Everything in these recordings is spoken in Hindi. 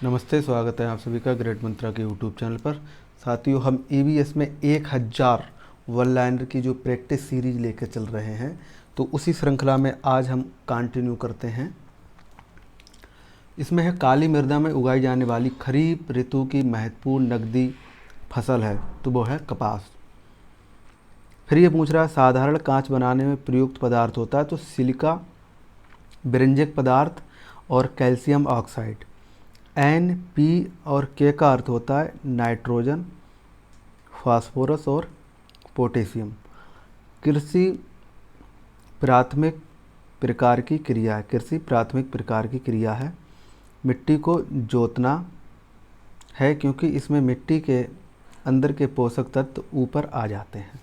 नमस्ते, स्वागत है आप सभी का ग्रेट मंत्रा के यूट्यूब चैनल पर। साथियों, हम ईवीएस में 1000 वन लाइनर की जो प्रैक्टिस सीरीज लेकर चल रहे हैं, तो उसी श्रृंखला में आज हम कंटिन्यू करते हैं। इसमें है काली मृदा में उगाई जाने वाली खरीफ ऋतु की महत्वपूर्ण नकदी फसल है, तो वो है कपास। फिर ये पूछ रहा है साधारण कांच बनाने में प्रयुक्त पदार्थ होता है, तो सिलिका, बिरंजक पदार्थ और कैल्शियम ऑक्साइड। एन, पी और के का अर्थ होता है नाइट्रोजन, फास्फोरस और पोटेशियम। कृषि प्राथमिक प्रकार की क्रिया है, कृषि प्राथमिक प्रकार की क्रिया है। मिट्टी को जोतना है क्योंकि इसमें मिट्टी के अंदर के पोषक तत्व ऊपर आ जाते हैं।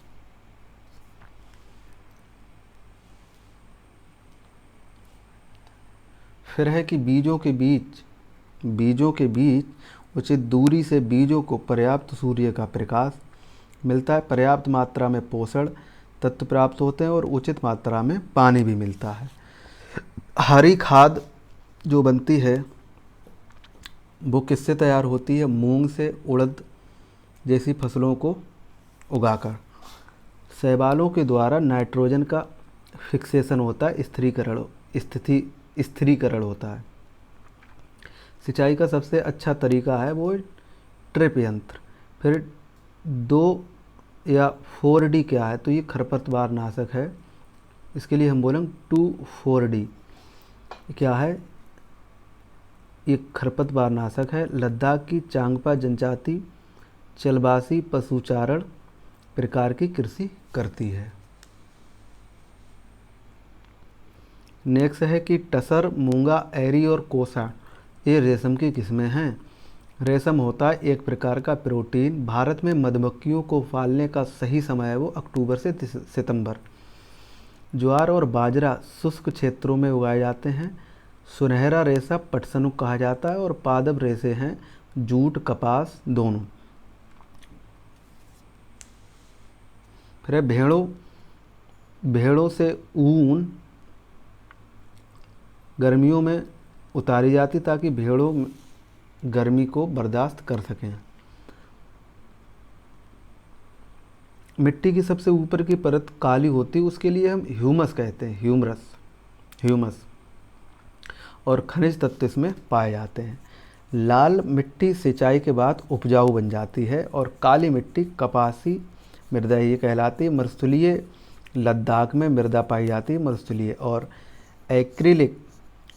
फिर है कि बीजों के बीच उचित दूरी से बीजों को पर्याप्त सूर्य का प्रकाश मिलता है, पर्याप्त मात्रा में पोषण तत्व प्राप्त होते हैं और उचित मात्रा में पानी भी मिलता है। हरी खाद जो बनती है वो किससे तैयार होती है? मूंग से, उड़द जैसी फसलों को उगाकर। शैवालों के द्वारा नाइट्रोजन का फिक्सेशन होता है, स्थिरीकरण होता है। सिंचाई का सबसे अच्छा तरीका है वो ट्रिप यंत्र। फिर 2 या 4D क्या है? तो ये खरपतवार नाशक है, इसके लिए हम बोलेंगे 2,4-D। क्या है? ये खरपतवार नाशक है। लद्दाख की चांगपा जनजाति चलबासी पशुचारण प्रकार की कृषि करती है। नेक्स्ट है कि टसर, मूंगा, एरी और कोसा ये रेशम की किस्में हैं। रेशम होता है एक प्रकार का प्रोटीन। भारत में मधुमक्खियों को पालने का सही समय है वो अक्टूबर से सितंबर। ज्वार और बाजरा शुष्क क्षेत्रों में उगाए जाते हैं। सुनहरा रेशा पटसनुक कहा जाता है और पादप रेशे हैं जूट, कपास दोनों। फिर भेड़ों से ऊन गर्मियों में उतारी जाती ताकि भेड़ों गर्मी को बर्दाश्त कर सकें। मिट्टी की सबसे ऊपर की परत काली होती है, उसके लिए हम ह्यूमस कहते हैं, ह्यूमस और खनिज तत्व इसमें पाए जाते हैं। लाल मिट्टी सिंचाई के बाद उपजाऊ बन जाती है और काली मिट्टी कपासी मृदा ये कहलाती है। मरुस्थलीय लद्दाख में मृदा पाई जाती है मरुस्थलीय। और एक्रिलिक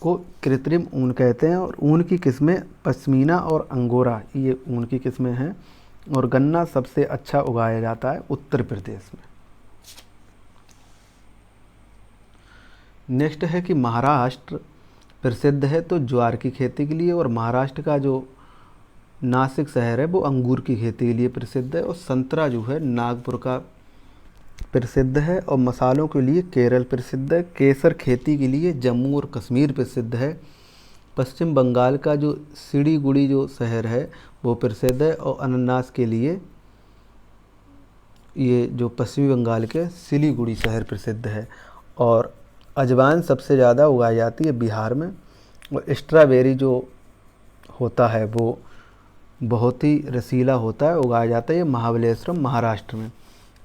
को कृत्रिम ऊन कहते हैं और ऊन की किस्में पश्मीना और अंगोरा ये ऊन की किस्में हैं। और गन्ना सबसे अच्छा उगाया जाता है उत्तर प्रदेश में। नेक्स्ट है कि महाराष्ट्र प्रसिद्ध है तो ज्वार की खेती के लिए, और महाराष्ट्र का जो नासिक शहर है वो अंगूर की खेती के लिए प्रसिद्ध है। और संतरा जो है नागपुर का प्रसिद्ध है। और मसालों के लिए केरल प्रसिद्ध है। केसर खेती के लिए जम्मू और कश्मीर प्रसिद्ध है। पश्चिम बंगाल का जो सिलीगुड़ी जो शहर है वो प्रसिद्ध है। और अनानास के लिए ये जो पश्चिमी बंगाल के सिलीगुड़ी शहर प्रसिद्ध है। और अजवाइन सबसे ज़्यादा उगाई जाती है बिहार में। और स्ट्रॉबेरी जो होता है वो बहुत ही रसीला होता है, उगाया जाता है ये महाबलेश्वर महाराष्ट्र में।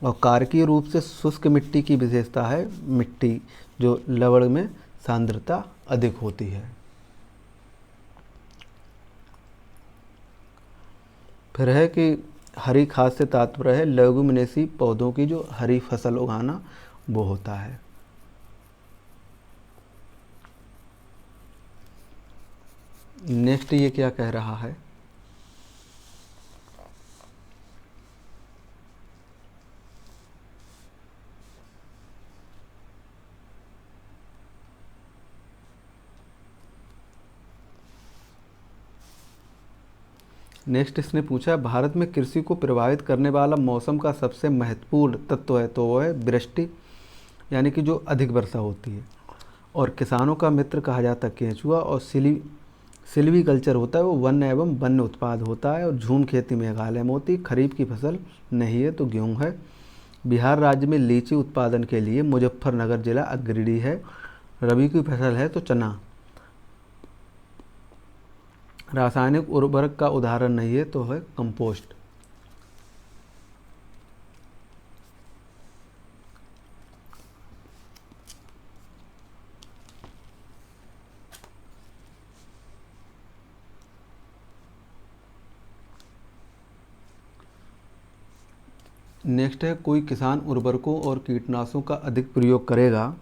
और कारकीय रूप से शुष्क मिट्टी की विशेषता है मिट्टी जो लवण में सांद्रता अधिक होती है। फिर है कि हरी खाद से तात्पर्य है लेगुमिनेसी पौधों की जो हरी फसल उगाना वो होता है। नेक्स्ट ये क्या कह रहा है? नेक्स्ट इसने पूछा भारत में कृषि को प्रभावित करने वाला मौसम का सबसे महत्वपूर्ण तत्व है तो वो है वृष्टि, यानी कि जो अधिक वर्षा होती है। और किसानों का मित्र कहा जाता है केंचुआ। और सिल्वी कल्चर होता है वो वन एवं वन्य उत्पाद होता है। और झूम खेती मेघालय में होती है। खरीफ की फसल नहीं है तो गेहूँ है। बिहार राज्य में लीची उत्पादन के लिए मुजफ्फरनगर जिला अग्रणी है। रबी की फसल है तो चना। रासायनिक उर्वरक का उदाहरण नहीं है तो है कंपोस्ट। नेक्स्ट है, कोई किसान उर्वरकों और कीटनाशकों का अधिक प्रयोग करेगा,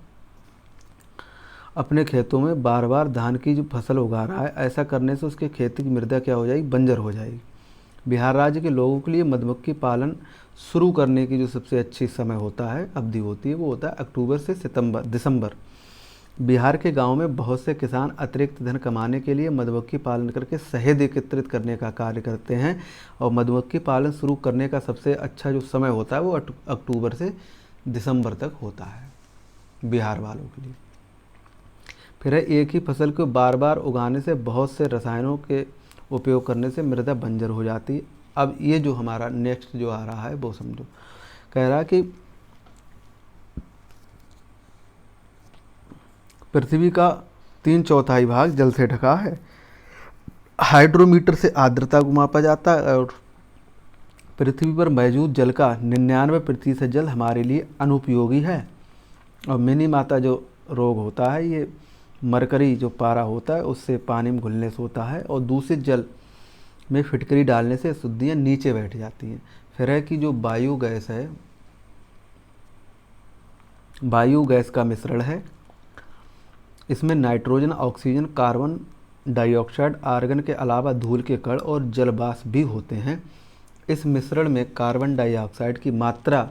अपने खेतों में बार बार धान की जो फसल उगा रहा है, ऐसा करने से उसके खेती की मृदा क्या हो जाएगी, बंजर हो जाएगी। बिहार राज्य के लोगों के लिए मधुमक्खी पालन शुरू करने की जो सबसे अच्छी समय होता है, अवधि होती है, वो होता है अक्टूबर से दिसंबर। बिहार के गाँव में बहुत से किसान अतिरिक्त धन कमाने के लिए मधुमक्खी पालन करके शहद एकत्रित करने का कार्य करते हैं, और मधुमक्खी पालन शुरू करने का सबसे अच्छा जो समय होता है वो अक्टूबर से दिसंबर तक होता है बिहार वालों के लिए। फिर है, एक ही फसल को बार बार उगाने से बहुत से रसायनों के उपयोग करने से मृदा बंजर हो जाती है। अब ये जो हमारा नेक्स्ट जो आ रहा है वो समझो, कह रहा है कि पृथ्वी का 3/4 भाग जल से ढका है। हाइड्रोमीटर से आर्द्रता को मापा जाता है और पृथ्वी पर मौजूद जल का 99% जल हमारे लिए अनुपयोगी है। और मिनीमाता जो रोग होता है, ये मरकरी जो पारा होता है उससे पानी में घुलने से होता है, और दूषित जल में फिटकरी डालने से शुद्धियाँ नीचे बैठ जाती हैं। फिर है कि जो वायु गैस है, वायु गैस का मिश्रण है, इसमें nitrogen, oxygen, carbon dioxide, argon के अलावा धूल के कण और जलवाष्प भी होते हैं। इस मिश्रण में कार्बन डाइऑक्साइड की मात्रा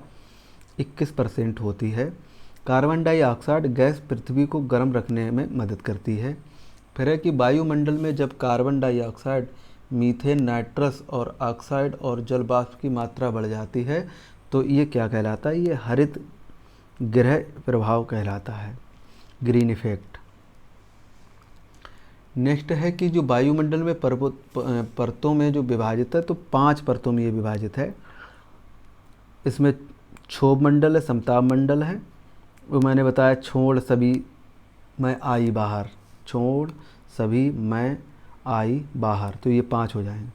21% होती है। कार्बन डाइऑक्साइड गैस पृथ्वी को गर्म रखने में मदद करती है। फिर है कि वायुमंडल में जब कार्बन डाइऑक्साइड, मीथेन, नाइट्रस और ऑक्साइड और जलवाष्प की मात्रा बढ़ जाती है तो ये क्या कहलाता है, ये हरित गृह प्रभाव कहलाता है, ग्रीन इफेक्ट। नेक्स्ट है कि जो वायुमंडल में परतों में जो विभाजित है, तो 5 परतों में ये विभाजित है। इसमें क्षोभ मंडल है, समताप मंडल है, वो मैंने बताया, छोड़ सभी मैं आई बाहर, छोड़ सभी मैं आई बाहर, तो ये 5 हो जाएंगे।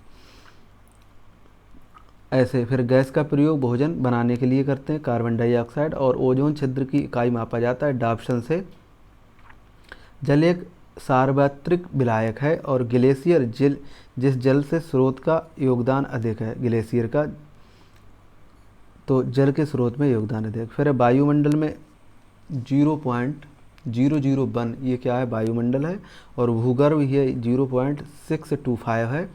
ऐसे फिर गैस का प्रयोग भोजन बनाने के लिए करते हैं, कार्बन डाइऑक्साइड, और ओजोन छिद्र की इकाई मापा जाता है डाप्सन से। जल एक सार्वत्रिक विलायक है और ग्लेशियर जिस जल से स्रोत का योगदान अधिक है, ग्लेशियर का, तो जल के स्रोत में योगदान अधिक। फिर वायुमंडल में 0.001 ये क्या है, वायुमंडल है, और भूगर्भ ये 0.625 है।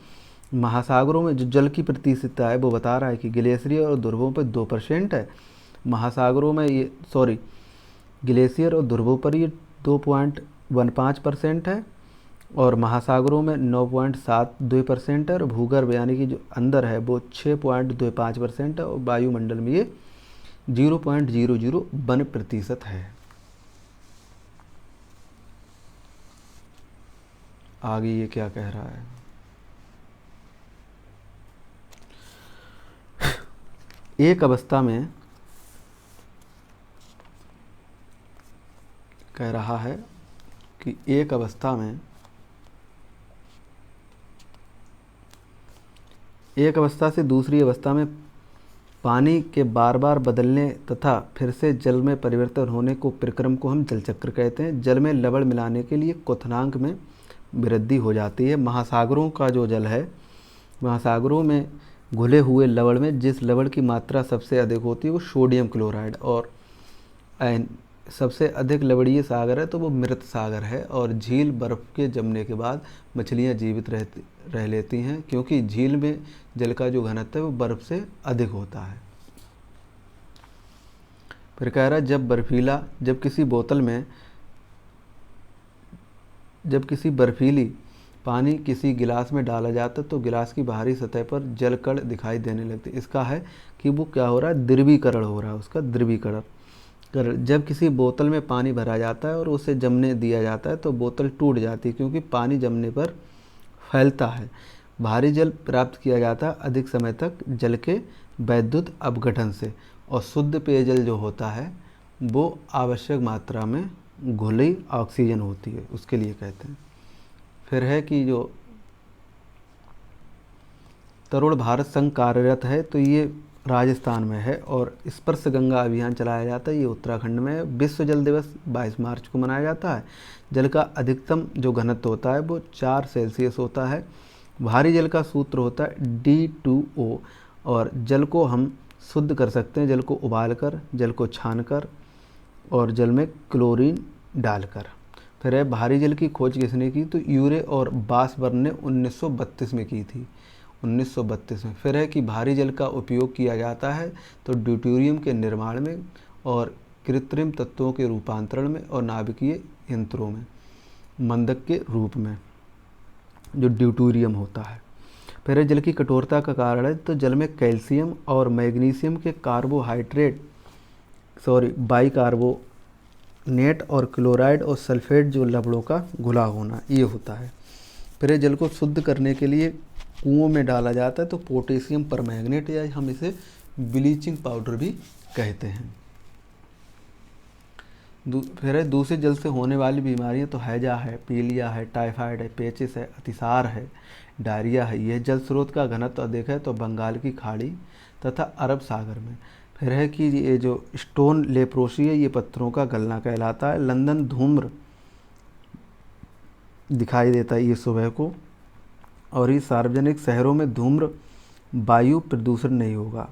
महासागरों में जो जल की प्रतिशतता है वो बता रहा है कि ग्लेशियर और ध्रुवों पर 2% है, महासागरों में ये ग्लेशियर और ध्रुवों पर ये 2.15% है, और महासागरों में 9.72% है, और भूगर्भ यानी कि जो अंदर है वो 6.25% है, और वायुमंडल में ये 0.001% है। आगे ये क्या कह रहा है, एक अवस्था में कह रहा है कि एक अवस्था से दूसरी अवस्था में पानी के बार बार बदलने तथा फिर से जल में परिवर्तन होने को प्रक्रम को हम जल चक्र कहते हैं। जल में लवण मिलाने के लिए क्वथनांक में वृद्धि हो जाती है। महासागरों का जो जल है, महासागरों में घुले हुए लवण में जिस लवण की मात्रा सबसे अधिक होती है वो सोडियम क्लोराइड, और सबसे अधिक लवणीय सागर है तो वो मृत सागर है। और झील बर्फ़ के जमने के बाद मछलियाँ जीवित रह लेती हैं, क्योंकि झील में जल का जो घनत्व है वो बर्फ़ से अधिक होता है। फिर कह रहा है जब किसी बर्फीली पानी किसी गिलास में डाला जाता है तो गिलास की बाहरी सतह पर जल कण दिखाई देने लगते। इसका है कि वो क्या हो रहा है, द्रवीकरण हो रहा है, उसका द्रवीकरण। जब किसी बोतल में पानी भरा जाता है और उसे जमने दिया जाता है तो बोतल टूट जाती है, क्योंकि पानी जमने पर फैलता है। भारी जल प्राप्त किया जाता है अधिक समय तक जल के वैद्युत अपघटन से, और शुद्ध पेयजल जो होता है वो आवश्यक मात्रा में घुली ऑक्सीजन होती है, उसके लिए कहते हैं। फिर है कि जो तरुण भारत संघ कार्यरत है, तो ये राजस्थान में है। और स्पर्श गंगा अभियान चलाया जाता है, ये उत्तराखंड में है। विश्व जल दिवस 22 मार्च को मनाया जाता है। जल का अधिकतम जो घनत्व होता है वो 4 सेल्सियस होता है। भारी जल का सूत्र होता है D2O। और जल को हम शुद्ध कर सकते हैं, जल को उबाल कर, जल को छान कर और जल में क्लोरीन डालकर। फिर है भारी जल की खोज किसने की, तो यूरे और बासबर्न ने 1932 में की थी, 1932 में। फिर है कि भारी जल का उपयोग किया जाता है तो ड्यूटेरियम के निर्माण में और कृत्रिम तत्वों के रूपांतरण में और नाभिकीय यंत्रों में मंदक के रूप में जो ड्यूटेरियम होता है। फिर है जल की कठोरता का कारण है, तो जल में कैल्शियम और मैग्नीशियम के बाइकार्बोनेट और क्लोराइड और सल्फेट जो लवणों का घुला होना, ये होता है। फिर जल को शुद्ध करने के लिए कुओं में डाला जाता है तो पोटेशियम परमैंगनेट, या हम इसे ब्लीचिंग पाउडर भी कहते हैं। फिर है दूषित जल से होने वाली बीमारियां, तो हैजा है, पीलिया है, टाइफाइड है, पेचिस है, अतिसार है, डायरिया है। यह जल स्रोत का घनत्व अधिक है तो बंगाल की खाड़ी तथा अरब सागर में। फिर है कि ये जो स्टोन लेप्रोसी है, ये पत्थरों का गलना कहलाता है। लंदन धूम्र दिखाई देता है ये सुबह को। और ये सार्वजनिक शहरों में धूम्र वायु प्रदूषण नहीं होगा।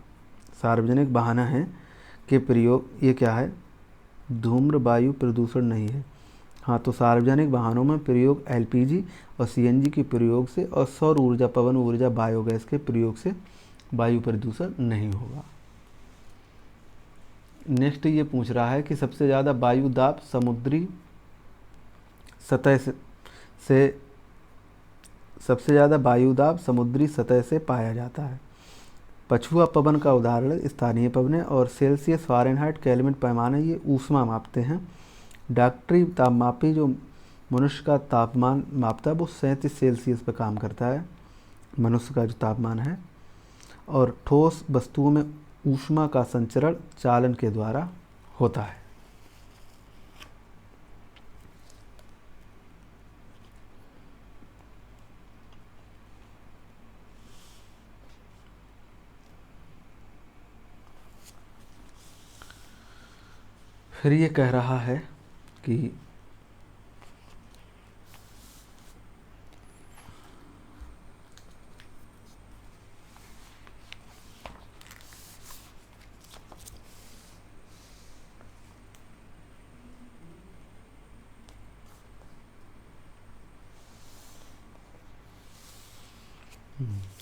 सार्वजनिक वाहन है के प्रयोग, ये क्या है, धूम्र वायु प्रदूषण नहीं है। हाँ, तो सार्वजनिक वाहनों में प्रयोग LPG और CNG के प्रयोग से और सौर ऊर्जा, पवन ऊर्जा, बायोगैस के प्रयोग से वायु प्रदूषण नहीं होगा। नेक्स्ट ये पूछ रहा है कि सबसे ज़्यादा वायु दाब समुद्री सतह से सबसे ज़्यादा वायु दाब समुद्री सतह से पाया जाता है। पछुआ पवन का उदाहरण स्थानीय पवनें और सेल्सियस, फ़ारेनहाइट, केल्विन पैमाने, ये ऊष्मा मापते हैं। डॉक्टरी तापमापी जो मनुष्य का तापमान मापता है वो 37 सेल्सियस पर काम करता है, मनुष्य का जो तापमान है। और ठोस वस्तुओं में ऊष्मा का संचरण चालन के द्वारा होता है। फिर ये कह रहा है कि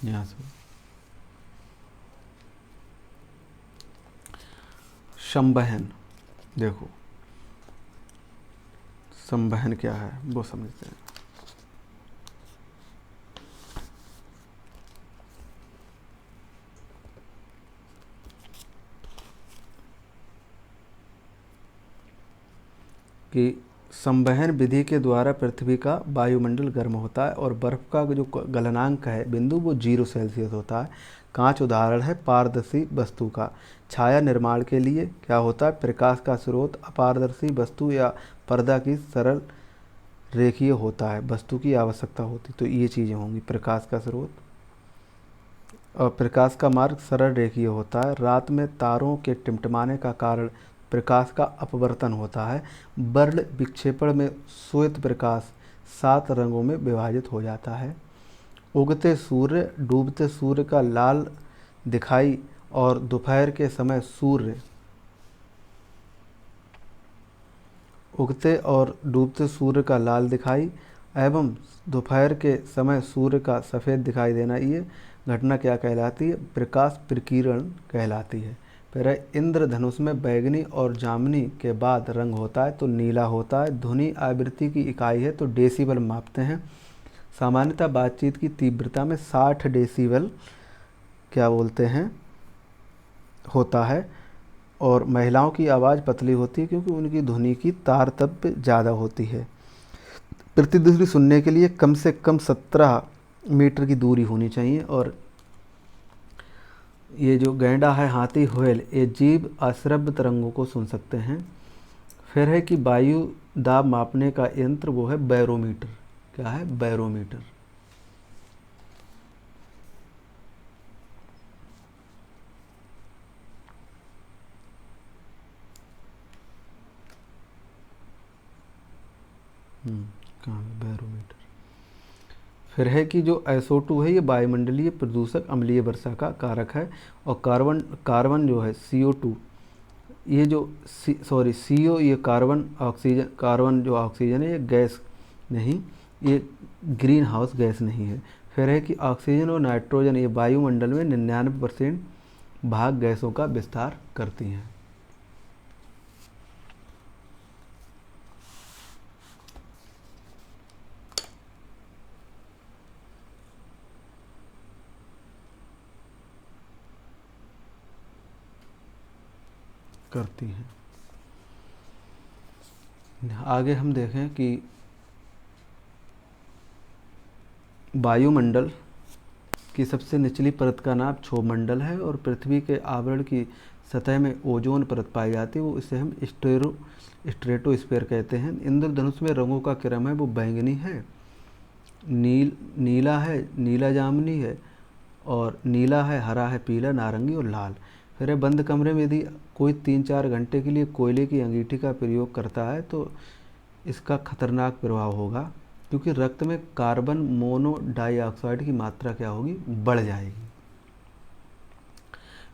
यहाँ से संवहन, देखो संवहन क्या है वो समझते हैं। कि संवहन विधि के द्वारा पृथ्वी का वायुमंडल गर्म होता है और बर्फ का जो गलनांक है बिंदु वो 0 सेल्सियस होता है। कांच उदाहरण है पारदर्शी वस्तु का। छाया निर्माण के लिए क्या होता है, प्रकाश का स्रोत अपारदर्शी वस्तु या पर्दा की सरल रेखीय होता है, वस्तु की आवश्यकता होती, तो ये चीज़ें होंगी। प्रकाश का स्रोत और प्रकाश का मार्ग सरल रेखीय होता है। रात में तारों के टिमटिमाने का कारण प्रकाश का अपवर्तन होता है। वर्ण विक्षेपण में श्वेत प्रकाश 7 रंगों में विभाजित हो जाता है। उगते सूर्य डूबते सूर्य का लाल दिखाई और दोपहर के समय सूर्य उगते और डूबते सूर्य का लाल दिखाई एवं दोपहर के समय सूर्य का सफ़ेद दिखाई देना, ये घटना क्या कहलाती है, प्रकाश प्रकीर्ण कहलाती है। फिर है इंद्रधनुष में बैगनी और जामुनी के बाद रंग होता है तो नीला होता है। ध्वनि आवृत्ति की इकाई है तो डेसिबल मापते हैं। सामान्यतः बातचीत की तीव्रता में 60 डेसिबल क्या बोलते हैं होता है। और महिलाओं की आवाज़ पतली होती है क्योंकि उनकी ध्वनि की तारतम्य ज़्यादा होती है। प्रतिध्वनि सुनने के लिए कम से कम 17 मीटर की दूरी होनी चाहिए। और ये जो गैंडा है, हाथी, व्हेल, ये जीव अश्रव्य तरंगों को सुन सकते हैं। फिर है कि वायु दाब मापने का यंत्र वो है बैरोमीटर। क्या है, बैरोमीटर। कहाँ बैरोमीटर। फिर है कि जो SO2 है ये वायुमंडलीय प्रदूषक अम्लीय वर्षा का कारक है। और कार्बन जो है CO2, ये जो CO, ये कार्बन जो ऑक्सीजन है ये गैस नहीं, ये ग्रीन हाउस गैस नहीं है। फिर है कि ऑक्सीजन और नाइट्रोजन ये वायुमंडल में 99% भाग गैसों का विस्तार करती हैं। आगे हम देखें कि वायुमंडल की सबसे निचली परत का नाम क्षोभमंडल है और पृथ्वी के आवरण की सतह में ओजोन परत पाई जाती है, वो इसे हम स्ट्रेटोस्फीयर कहते हैं। इंद्रधनुष में रंगों का क्रम है वो बैंगनी है, नीला है, नीला जामुनी है, और नीला है, हरा है, पीला, नारंगी और लाल। फिर है बंद कमरे में यदि कोई 3-4 घंटे के लिए कोयले की अंगीठी का प्रयोग करता है तो इसका खतरनाक प्रभाव होगा, क्योंकि रक्त में कार्बन मोनोडाइऑक्साइड की मात्रा क्या होगी, बढ़ जाएगी।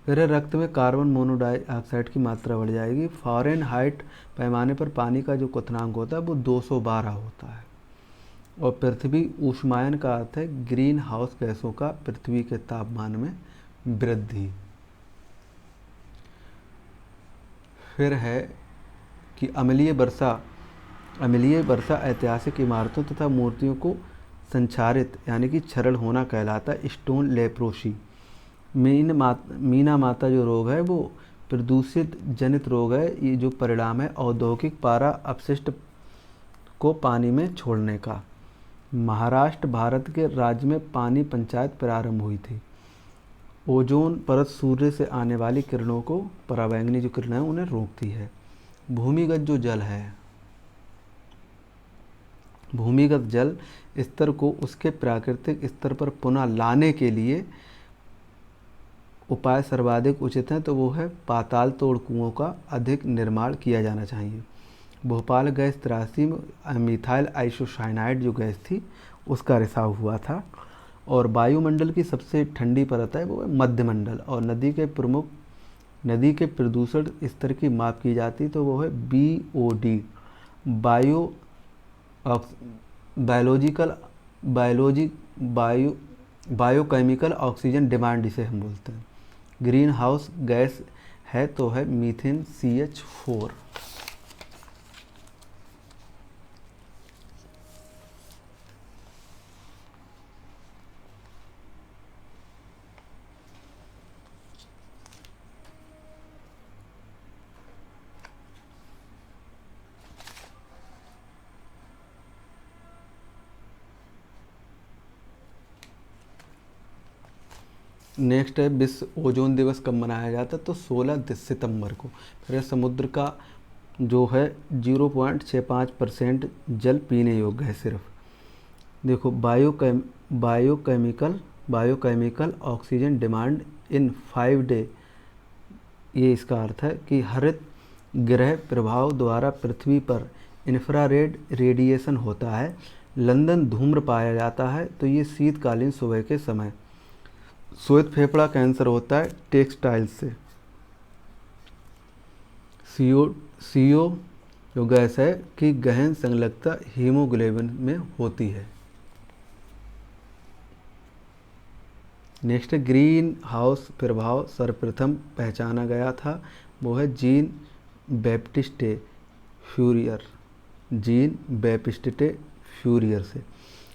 फिर है रक्त में कार्बन मोनोडाइऑक्साइड की मात्रा बढ़ जाएगी। फ़ारेनहाइट पैमाने पर पानी का जो क्वथनांक होता है वो 212 होता है। और पृथ्वी ऊष्मायन का अर्थ है ग्रीन हाउस गैसों का पृथ्वी के तापमान में वृद्धि। फिर है कि अम्लीय वर्षा ऐतिहासिक इमारतों तथा मूर्तियों को संक्षारित यानी कि क्षरण होना कहलाता है। Stone leprosy. मीना माता जो रोग है वो प्रदूषित जनित रोग है, ये जो परिणाम है औद्योगिक पारा अपशिष्ट को पानी में छोड़ने का। महाराष्ट्र भारत के राज्य में पानी पंचायत प्रारंभ हुई थी। ओजोन परत सूर्य से आने वाली किरणों को, पराबैंगनी जो किरणें हैं उन्हें रोकती है। भूमिगत जो जल है, भूमिगत जल स्तर को उसके प्राकृतिक स्तर पर पुनः लाने के लिए उपाय सर्वाधिक उचित हैं, तो वो है पाताल तोड़ कुओं का अधिक निर्माण किया जाना चाहिए। भोपाल गैस 83 में मिथाइल आइसोसाइनाइड जो गैस थी उसका रिसाव हुआ था। और वायुमंडल की सबसे ठंडी परत है वो है मध्यमंडल। और नदी के प्रदूषण स्तर की माप की जाती तो वो है BOD, बायोकेमिकल ऑक्सीजन डिमांड इसे हम बोलते हैं। ग्रीन हाउस गैस है तो है मीथेन CH4। नेक्स्ट है विश्व ओजोन दिवस कब मनाया जाता है, तो 16 सितंबर को। फिर समुद्र का जो है 0.65% जल पीने योग्य है सिर्फ। देखो biochemical oxygen demand in 5 day, ये इसका अर्थ है कि हरित ग्रह प्रभाव द्वारा पृथ्वी पर इंफ्रारेड रेडिएशन होता है। लंदन धूम्र पाया जाता है तो ये शीतकालीन सुबह के समय। श्वेत फेफड़ा कैंसर होता है टेक्सटाइल से। CO जो गैस है कि गहन संलग्नता हीमोग्लोबिन में होती है। नेक्स्ट ग्रीन हाउस प्रभाव सर्वप्रथम पहचाना गया था वो है जीन बैप्टिस्टे फ्यूरियर से।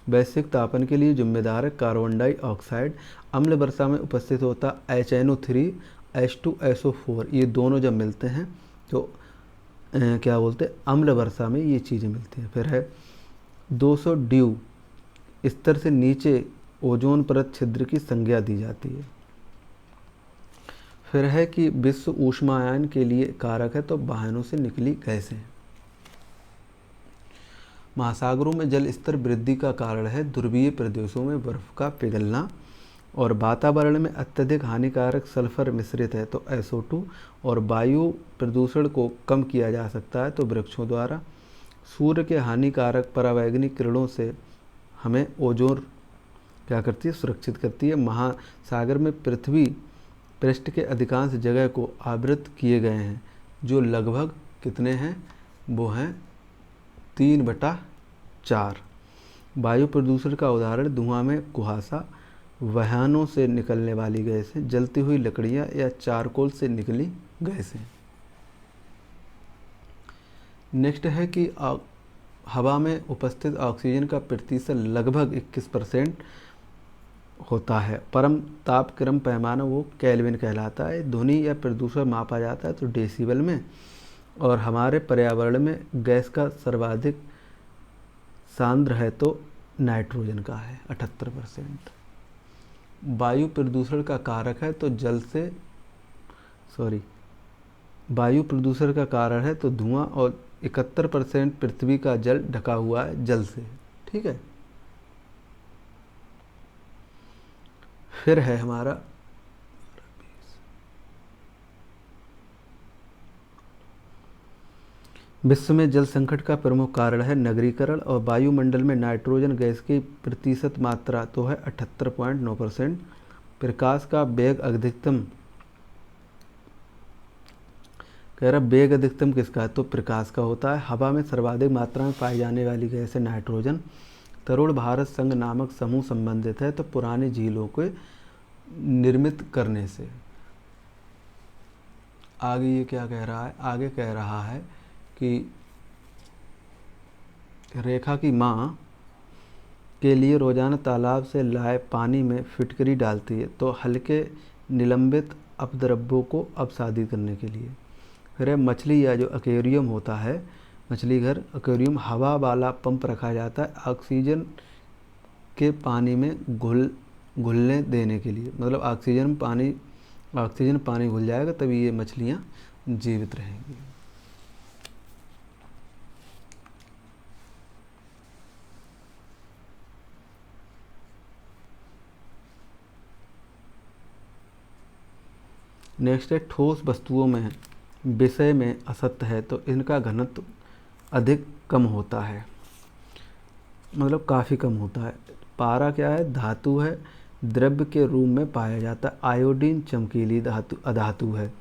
वैश्विक तापन के लिए जिम्मेदार है कार्बन डाइऑक्साइड। अम्ल वर्षा में उपस्थित होता HNO3 H2SO4, ये दोनों जब मिलते हैं तो क्या बोलते हैं, अम्ल वर्षा में ये चीज़ें मिलती हैं। फिर है 200 ड्यू स्तर से नीचे ओजोन परत छिद्र की संज्ञा दी जाती है। फिर है कि विश्व ऊष्मायन के लिए कारक है तो वाहनों से निकली गैसें। महासागरों में जल स्तर वृद्धि का कारण है ध्रुवीय प्रदेशों में बर्फ का पिघलना। और वातावरण में अत्यधिक हानिकारक सल्फर मिश्रित है तो SO2। और वायु प्रदूषण को कम किया जा सकता है तो वृक्षों द्वारा। सूर्य के हानिकारक परावैंगनिक किरणों से हमें ओजोन क्या करती है, सुरक्षित करती है। महासागर में पृथ्वी पृष्ठ के अधिकांश जगह को आवृत किए गए हैं, जो लगभग कितने हैं, वो हैं 3/4। वायु प्रदूषण का उदाहरण धुआं में कुहासा, वाहनों से निकलने वाली गैसें, जलती हुई लकड़ियां या चारकोल से निकली गैसें। नेक्स्ट है कि हवा में उपस्थित ऑक्सीजन का प्रतिशत लगभग 21% होता है। परम ताप क्रम पैमाना वो केल्विन कहलाता है। ध्वनि या प्रदूषण मापा जाता है तो डेसिबल में। और हमारे पर्यावरण में गैस का सर्वाधिक सांद्र है तो नाइट्रोजन का है 78%। वायु प्रदूषण का कारक है तो वायु प्रदूषण का कारण है तो धुआं, और 71% पृथ्वी का जल ढका हुआ है जल से। ठीक है, फिर है हमारा विश्व में जल संकट का प्रमुख कारण है नगरीकरण, और वायुमंडल में नाइट्रोजन गैस की प्रतिशत मात्रा तो है 78.9%। प्रकाश का वेग अधिकतम, कह रहा वेग अधिकतम किसका है, तो प्रकाश का होता है। हवा में सर्वाधिक मात्रा में पाई जाने वाली गैस है नाइट्रोजन। तरुण भारत संघ नामक समूह संबंधित है तो पुरानी झीलों को निर्मित करने से। आगे ये क्या कह रहा है, आगे कह रहा है कि रेखा की माँ के लिए रोजाना तालाब से लाए पानी में फिटकरी डालती है तो हल्के निलंबित अपद्रव्यों को अपसादित करने के लिए। फिर है मछली या जो एक्वेरियम होता है, मछली घर एक्वेरियम, हवा वाला पंप रखा जाता है ऑक्सीजन के पानी में घुलने देने के लिए। मतलब ऑक्सीजन पानी घुल जाएगा तभी ये मछलियाँ जीवित रहेंगी। नेक्स्ट है ठोस वस्तुओं में विषय में असत्य है तो इनका घनत्व अधिक कम होता है, मतलब काफ़ी कम होता है। पारा क्या है, धातु है, द्रव्य के रूप में पाया जाता है। आयोडीन चमकीली अधातु है।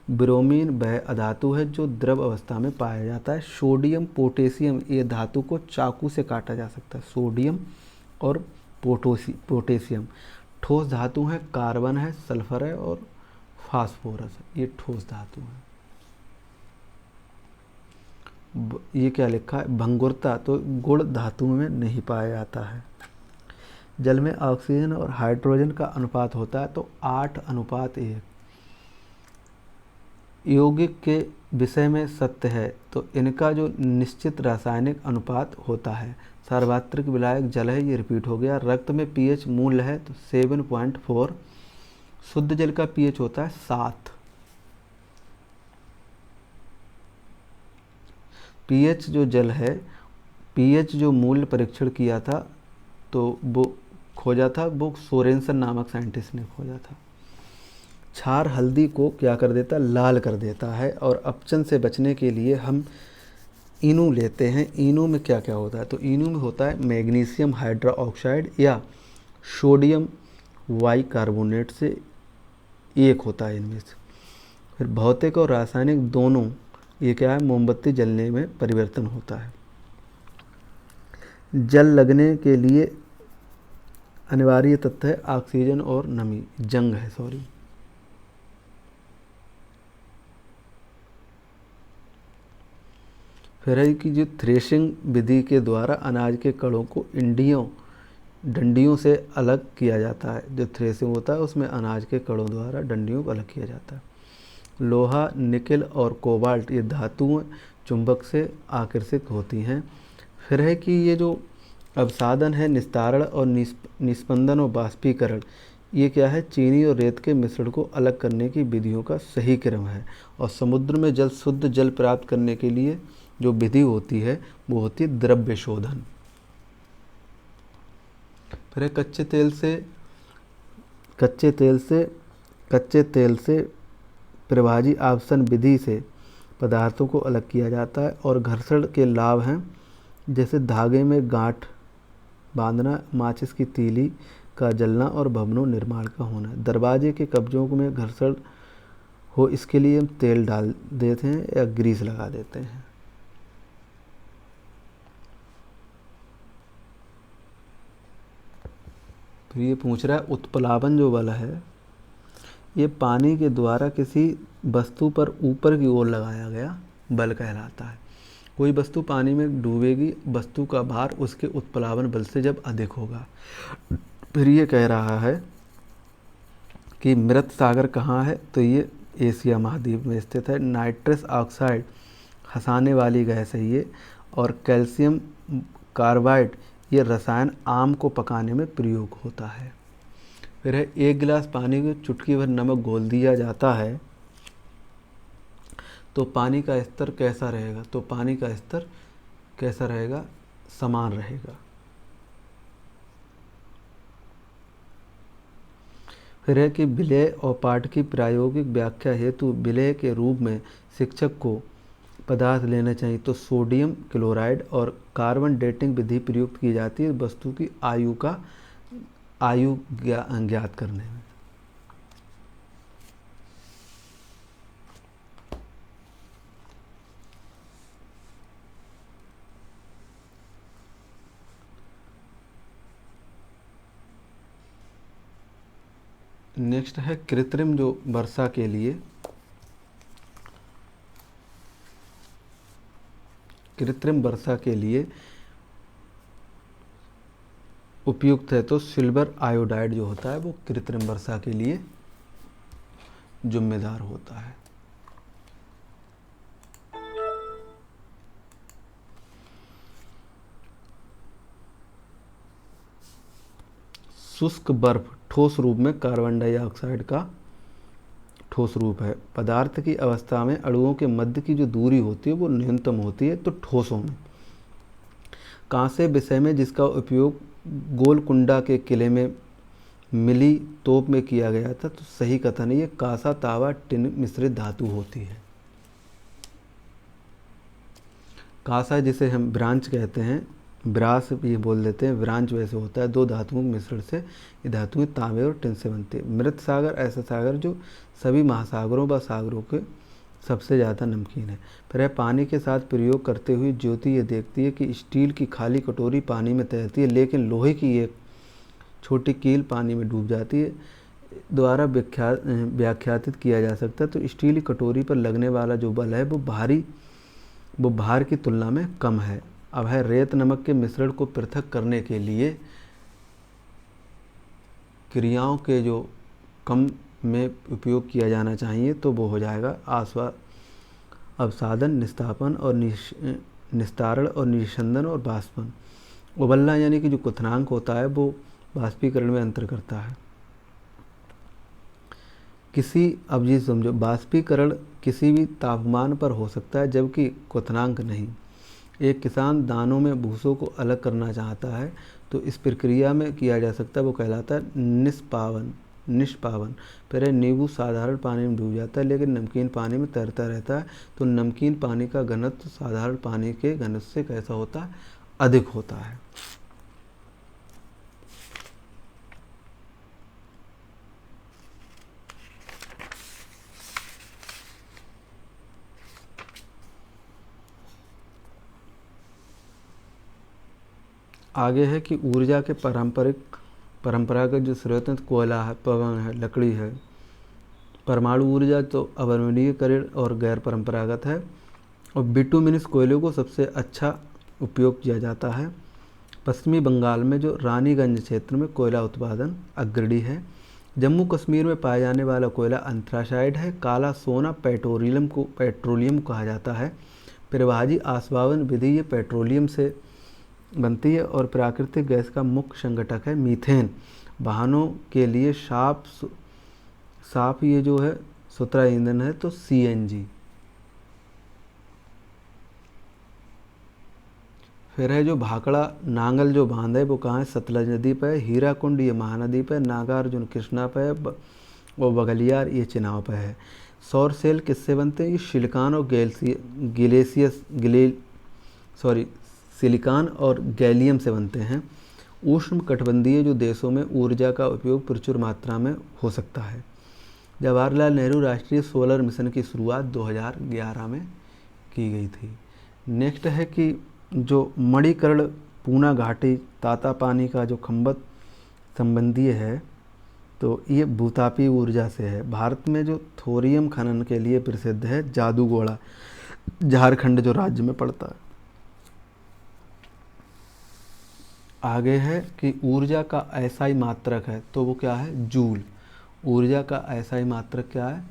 ब्रोमीन वह अधातु है जो द्रव अवस्था में पाया जाता है। सोडियम पोटेशियम ये धातु को चाकू से काटा जा सकता है, सोडियम और पोटेशियम। ठोस धातु है, कार्बन है, सल्फर है और फास्फोरस, ये ठोस धातु है। ये क्या लिखा है, भंगुरता तो गुण धातु में नहीं पाया जाता है। जल में ऑक्सीजन और हाइड्रोजन का अनुपात होता है तो 8:1। यौगिक के विषय में सत्य है तो इनका जो निश्चित रासायनिक अनुपात होता है। सार्वत्रिक विलायक जल है, ये रिपीट हो गया। रक्त में पीएच मूल्य है तो 7.4। शुद्ध जल का पीएच होता है 7। पीएच जो जल है, पीएच जो मूल्य परीक्षण किया था तो वो खोजा था, वो सोरेनसन नामक साइंटिस्ट ने खोजा था। क्षार हल्दी को क्या कर देता है, लाल कर देता है। और अपचन से बचने के लिए हम इनू लेते हैं। इनू में क्या क्या होता है, तो इनू में होता है मैग्नीशियम हाइड्रोक्साइड या सोडियम बाइकार्बोनेट से एक होता है इनमें से। फिर भौतिक और रासायनिक दोनों, ये क्या है, मोमबत्ती जलने में परिवर्तन होता है। जल लगने के लिए अनिवार्य तत्व है ऑक्सीजन और नमी, जंग है सॉरी। फिर है कि जो थ्रेशिंग विधि के द्वारा अनाज के कणों को डंडियों से अलग किया जाता है। जो थ्रेशिंग होता है उसमें अनाज के कणों द्वारा डंडियों को अलग किया जाता है। लोहा, निकेल और कोबाल्ट ये धातुएं चुंबक से आकर्षित होती हैं। फिर है कि ये जो अवसादन है, निस्तारण और निस्पंदन और बाष्पीकरण, ये क्या है, चीनी और रेत के मिश्रण को अलग करने की विधियों का सही क्रम है। और समुद्र में शुद्ध जल प्राप्त करने के लिए जो विधि होती है वो होती है द्रव्य शोधन। फिर कच्चे तेल से प्रभाजी आपसन विधि से पदार्थों को अलग किया जाता है। और घर्षण के लाभ हैं जैसे धागे में गांठ बांधना, माचिस की तीली का जलना और भवनों निर्माण का होना। दरवाजे के कब्जों में घर्षण हो इसके लिए हम तेल डाल देते हैं या ग्रीस लगा देते हैं। तो ये पूछ रहा है उत्प्लावन जो बल है ये पानी के द्वारा किसी वस्तु पर ऊपर की ओर लगाया गया बल कहलाता है। कोई वस्तु पानी में डूबेगी, वस्तु का भार उसके उत्प्लावन बल से जब अधिक होगा। फिर ये कह रहा है कि मृत सागर कहाँ है, तो ये एशिया महाद्वीप में स्थित है। नाइट्रस ऑक्साइड हंसाने वाली गैस है ये, और कैल्शियम कार्बाइड ये रसायन आम को पकाने में प्रयोग होता है। फिर है 1 गिलास पानी में चुटकी भर नमक घोल दिया जाता है तो पानी का स्तर कैसा रहेगा, तो पानी का स्तर कैसा रहेगा, समान रहेगा। फिर है कि विलेय और पाठ की प्रायोगिक व्याख्या हेतु विलेय के रूप में शिक्षक को पदार्थ लेना चाहिए, तो सोडियम क्लोराइड और कार्बन डेटिंग विधि प्रयुक्त की जाती है वस्तु की आयु ज्ञात करने में। नेक्स्ट है कृत्रिम जो वर्षा के लिए उपयुक्त है, तो सिल्वर आयोडाइड जो होता है वो कृत्रिम वर्षा के लिए जिम्मेदार होता है। शुष्क बर्फ ठोस रूप में कार्बन डाइऑक्साइड का ठोस रूप है। पदार्थ की अवस्था में अणुओं के मध्य की जो दूरी होती है वो न्यूनतम होती है, तो ठोसों में। कांसे विषय में जिसका उपयोग गोलकुंडा के किले में मिली तोप में किया गया था, तो सही कथन है ये कांसा तांबा टिन मिश्रित धातु होती है। कांसा जिसे हम ब्रांच कहते हैं, ब्रास ये बोल देते हैं, ब्रांच वैसे होता है, 2 धातुओं के मिश्रण से ये धातुएं तांबे और टिन से बनती है। मृत सागर ऐसा सागर जो सभी महासागरों व सागरों के सबसे ज़्यादा नमकीन है। फिर है पानी के साथ प्रयोग करते हुए ज्योति ये देखती है कि स्टील की खाली कटोरी पानी में तैरती है, लेकिन लोहे की एक छोटी कील पानी में डूब जाती है। द्वारा व्याख्यातित किया जा सकता है, तो स्टील की कटोरी पर लगने वाला जो बल है वो भार की तुलना में कम है। अब है रेत नमक के मिश्रण को पृथक करने के लिए क्रियाओं के जो कम में उपयोग किया जाना चाहिए, तो वो हो जाएगा अवसादन, निस्तापन और निस्तारण और निस्यंदन और बाष्पन। उबलना यानी कि जो क्वथनांक होता है वो बाष्पीकरण में अंतर करता है। अब ये समझो, बाष्पीकरण किसी भी तापमान पर हो सकता है जबकि क्वथनांक नहीं। एक किसान दानों में भूसों को अलग करना चाहता है, तो इस प्रक्रिया में किया जा सकता है, वो कहलाता है निष्पावन। फिर नींबू साधारण पानी में डूब जाता है लेकिन नमकीन पानी में तैरता रहता है, तो नमकीन पानी का घनत्व साधारण पानी के घनत्व से कैसा होता है, अधिक होता है। आगे है कि ऊर्जा के परंपरागत जो स्रोत हैं, कोयला है, पवन है, लकड़ी है। परमाणु ऊर्जा तो अवर्णनीयकरण और गैर परंपरागत है, और बिटुमिनस कोयले को सबसे अच्छा उपयोग किया जाता है। पश्चिमी बंगाल में जो रानीगंज क्षेत्र में कोयला उत्पादन अग्रणी है। जम्मू कश्मीर में पाया जाने वाला कोयला अंथ्रासाइड है। काला सोना पेट्रोलियम कहा जाता है। प्रवाही आस्वावन विधि ये पेट्रोलियम से बनती है, और प्राकृतिक गैस का मुख्य संघटक है मीथेन। वाहनों के लिए साफ ये जो है सुथरा ईंधन है, तो सीएनजी। फिर है जो भाखड़ा नांगल जो बांध है वो कहाँ है, सतलज नदी पर है। हीराकुंड ये महानदी पर है। नागार्जुन कृष्णा पर है, और बगलियार ये चिनाव पर है। सौर सेल किससे बनते हैं, ये सिलिकॉन और सिलिकॉन और गैलियम से बनते हैं। उष्णकटिबंधीय जो देशों में ऊर्जा का उपयोग प्रचुर मात्रा में हो सकता है। जवाहरलाल नेहरू राष्ट्रीय सोलर मिशन की शुरुआत 2011 में की गई थी। नेक्स्ट है कि जो मणिकर्ण पूना घाटी तातापानी का जो खंबत संबंधी है, तो ये भूतापीय ऊर्जा से है। भारत में जो थोरियम खनन के लिए प्रसिद्ध है जादूगोड़ा, झारखंड जो राज्य में पड़ता है। आगे है कि ऊर्जा का एसआई मात्रक है, तो वो क्या है? जूल। ऊर्जा का एसआई मात्रक क्या है?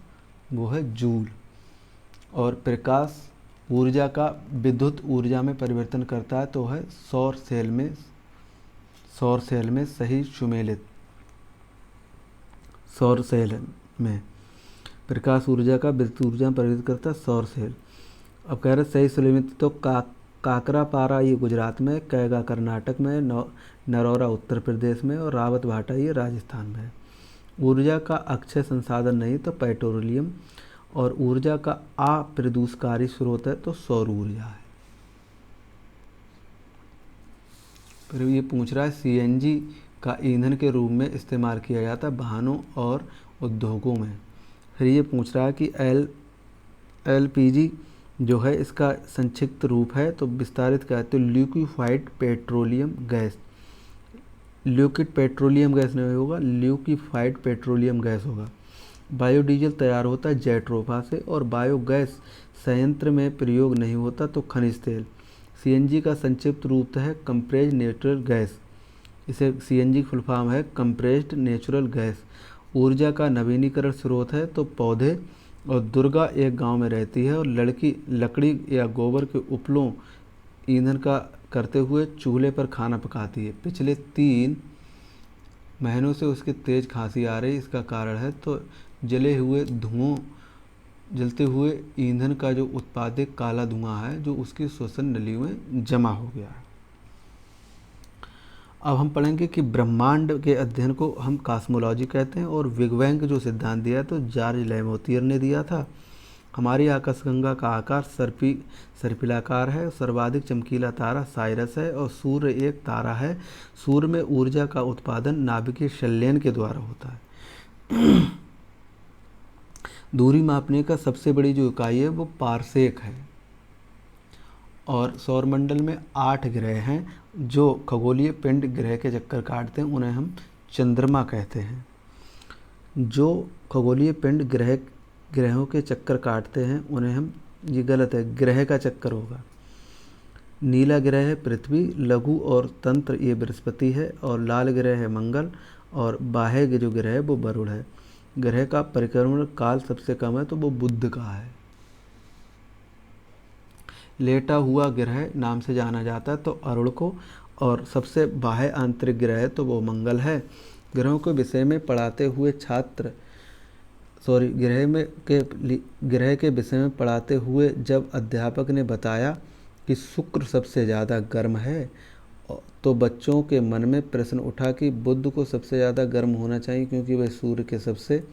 वो है जूल। और प्रकाश ऊर्जा का विद्युत ऊर्जा में परिवर्तन करता है, तो है सौर सेल में सही सुमेलित। सौर सेल में प्रकाश ऊर्जा का विद्युत ऊर्जा में परिवर्तित करता है सौर सेल। अब कह रहे सही सुमेलित, तो काकरापारा ये गुजरात में, कैगा कर्नाटक में, नरौरा उत्तर प्रदेश में और रावत भाटा ये राजस्थान में है। ऊर्जा का अक्षय संसाधन नहीं तो पेट्रोलियम, और ऊर्जा का अप्रदूषकारी स्रोत है तो सौर ऊर्जा है। फिर ये पूछ रहा है सीएनजी का ईंधन के रूप में इस्तेमाल किया जाता है वाहनों और उद्योगों में। फिर ये पूछ रहा है कि एलपीजी जो है इसका संक्षिप्त रूप है, तो विस्तारित क्या है? तो liquefied petroleum gas. Liquid petroleum gas नहीं होगा, लिक्विफाइड पेट्रोलियम गैस होगा। बायोडीजल तैयार होता है जेट्रोफा से, और बायोगैस संयंत्र में प्रयोग नहीं होता तो खनिज तेल। सीएनजी का संक्षिप्त रूप है कंप्रेस्ड नेचुरल गैस। इसे सीएनजी फुल फॉर्म है कंप्रेस्ड नेचुरल गैस। ऊर्जा का नवीनीकरण स्रोत है तो पौधे, और दुर्गा एक गांव में रहती है और लड़की लकड़ी या गोबर के उपलों ईंधन का करते हुए चूल्हे पर खाना पकाती है। पिछले 3 महीनों से उसकी तेज खांसी आ रही, इसका कारण है तो जलते हुए ईंधन का जो उत्पादित काला धुआं है जो उसकी श्वसन नलियों में जमा हो गया है। अब हम पढ़ेंगे कि ब्रह्मांड के अध्ययन को हम कॉस्मोलॉजी कहते हैं, और बिग बैंग जो सिद्धांत दिया तो जॉर्ज लेमोथियर ने दिया था। हमारी आकाशगंगा का आकार सर्पिलाकार है। सर्वाधिक चमकीला तारा साइरस है, और सूर्य एक तारा है। सूर्य में ऊर्जा का उत्पादन नाभिकीय संलयन के द्वारा होता है। दूरी मापने का सबसे बड़ी जो इकाई है वो पारसेक है। और सौरमंडल में 8 ग्रह हैं जो खगोलीय पिंड ग्रह के चक्कर काटते हैं, उन्हें हम चंद्रमा कहते हैं। जो खगोलीय पिंड ग्रहों के चक्कर काटते हैं उन्हें हम, ये गलत है, ग्रह का चक्कर होगा। नीला ग्रह है पृथ्वी, लघु और तंत्र ये बृहस्पति है, और लाल ग्रह है मंगल, और बाह्य जो ग्रह है वो वरुण है। ग्रह का परिक्रमण काल सबसे कम है तो वो बुध का है। लेटा हुआ ग्रह नाम से जाना जाता है तो अरुण को, और सबसे बाह्य आंतरिक ग्रह है तो वो मंगल है। ग्रहों के विषय में पढ़ाते हुए ग्रह के विषय में पढ़ाते हुए जब अध्यापक ने बताया कि शुक्र सबसे ज़्यादा गर्म है, तो बच्चों के मन में प्रश्न उठा कि बुध को सबसे ज़्यादा गर्म होना चाहिए क्योंकि वह सूर्य के सबसे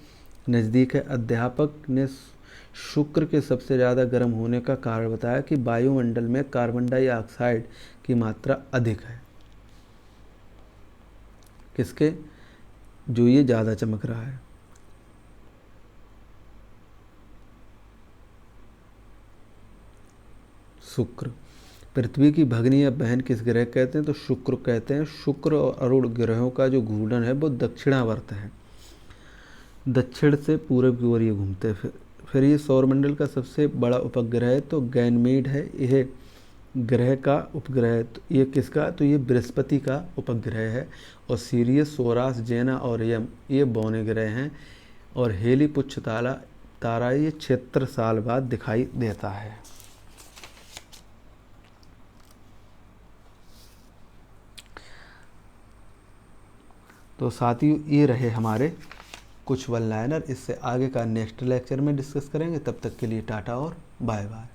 नज़दीक है। अध्यापक ने शुक्र के सबसे ज़्यादा गर्म होने का कारण बताया कि वायुमंडल में कार्बन डाइऑक्साइड की मात्रा अधिक है। किसके? जो ये ज़्यादा चमक रहा है। शुक्र। पृथ्वी की भगिनी या बहन किस ग्रह कहते हैं? तो शुक्र कहते हैं। शुक्र और अरुण ग्रहों का जो घूर्णन है वो दक्षिणावर्त है, दक्षिण से पूर्व की ओर ये घूमते हैं। फिर ये सौरमंडल का सबसे बड़ा उपग्रह है तो गैनमेड है। यह ग्रह का उपग्रह है। तो ये किसका? तो ये बृहस्पति का उपग्रह है। और सीरियस, सोरास, जेना और यम ये बौने ग्रह हैं। और हेली पुच्छ तारा ये 76 साल बाद दिखाई देता है। तो साथियों ये रहे हमारे कुछ वन लाइनर। इससे आगे का नेक्स्ट लेक्चर में डिस्कस करेंगे। तब तक के लिए टाटा और बाय बाय।